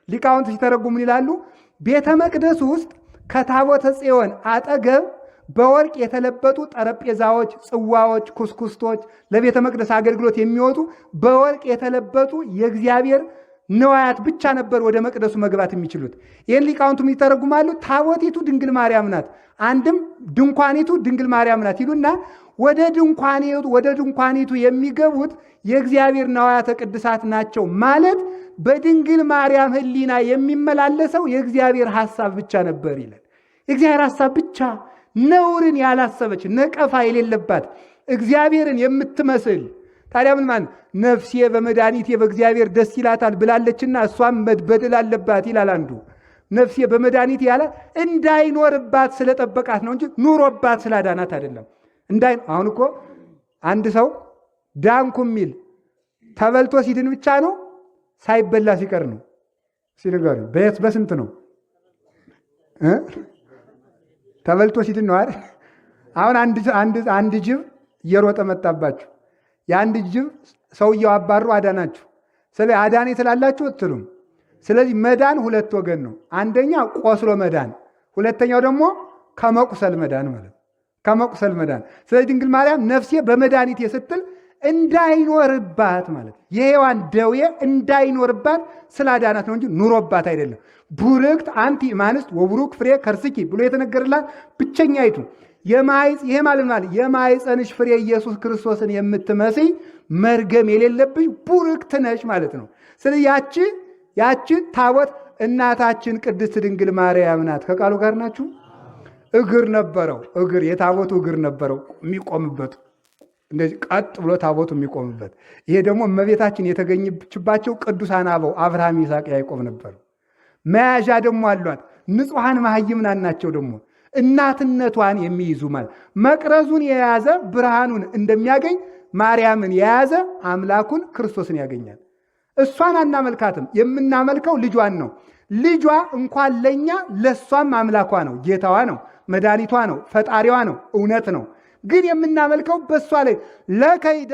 ሊቃውንት ሲተረጉሙ ምን ይላሉ? ቤተ መቅደስ ውስጥ ከታቦተ ጽዮን አጠገብ በወርቅ የተለበጡ ጠረጴዛዎች፣ ጽዋዎች፣ ኩስኩስቶች ለቤተ መቅደስ አገልግሎት የሚወጡ በወርቅ የተለበጡ የእግዚአብሔር ነዋያት ብቻ ነበር ወደ መቅደሱ መግባት የሚችሉት። ይህን ሊቃውንቱ ይተረጉማሉ። ታቦቲቱ ድንግል ማርያም ናት፣ አንድም ድንኳኒቱ ድንግል ማርያም ናት ይሉና ወደ ድንኳኒቱ የሚገቡት የእግዚአብሔር ነዋያተ ቅድሳት ናቸው ማለት በድንግል ማርያም ሕሊና የሚመላለሰው የእግዚአብሔር ሐሳብ ብቻ ነበር ይላል። የእግዚአብሔር ሐሳብ ብቻ፣ ነውርን ያላሰበች ነቀፋ የሌለባት እግዚአብሔርን የምትመስል። ታዲያ ምን ማለት ነፍሴ በመድኃኒቴ በእግዚአብሔር ደስ ይላታል ብላለችና እሷም መበደል አለባት ይላል አንዱ። ነፍሴ በመድኃኒቴ ያለ እንዳይኖርባት ስለጠበቃት ነው እንጂ ኑሮባት ስላዳናት አይደለም። አሁን እኮ አንድ ሰው ዳንኩ የሚል ተበልቶ ሲድን ብቻ ነው ሳይበላ ሲቀር ነው? ሲነገር በስንት ነው? ተበልቶ ሲድን ነው አይደል? አሁን አንድ ጅብ እየሮጠ መጣባችሁ። የአንድ ጅብ ሰውየው አባሩ አዳናችሁ። ስለ አዳኔ ትላላችሁ አትሉም። ስለዚህ መዳን ሁለት ወገን ነው። አንደኛ ቆስሎ መዳን፣ ሁለተኛው ደግሞ ከመቁሰል መዳን ማለት ከመቁሰል መዳን። ስለዚህ ድንግል ማርያም ነፍሴ በመድኃኒቴ ስትል እንዳይኖርባት ማለት የሔዋን ደዌ እንዳይኖርባት ስላዳናት ነው እንጂ ኑሮባት አይደለም። ቡርክት አንቲ እማንስት ወቡሩክ ፍሬ ከርስኪ ብሎ የተነገረላት ብቸኛይቱ ይሄ ማለት የማኅፀንሽ ፍሬ ኢየሱስ ክርስቶስን የምትመስይ መርገም የሌለብሽ ቡርክት ነሽ ማለት ነው። ስለዚህ ያቺ ታቦት እናታችን ቅድስት ድንግል ማርያም ናት። ከቃሉ ጋር ናችሁ? እግር ነበረው። የታቦቱ እግር ነበረው የሚቆምበት፣ እንደዚህ ቀጥ ብሎ ታቦቱ የሚቆምበት። ይሄ ደግሞ እመቤታችን የተገኘችባቸው ቅዱሳን አበው አብርሃም፣ ይስሐቅ፣ ያዕቆብ ነበሩ። መያዣ ደግሞ አሏት። ንጹሐን መሃይምናን ናቸው። ደግሞ እናትነቷን የሚይዙ ማለት መቅረዙን የያዘ ብርሃኑን እንደሚያገኝ ማርያምን የያዘ አምላኩን ክርስቶስን ያገኛል። እሷን አናመልካትም፣ የምናመልከው ልጇን ነው። ልጇ እንኳን ለእኛ ለእሷም አምላኳ ነው፣ ጌታዋ ነው፣ መድኃኒቷ ነው፣ ፈጣሪዋ ነው፣ እውነት ነው። ግን የምናመልከው በእሷ ላይ ለከይደ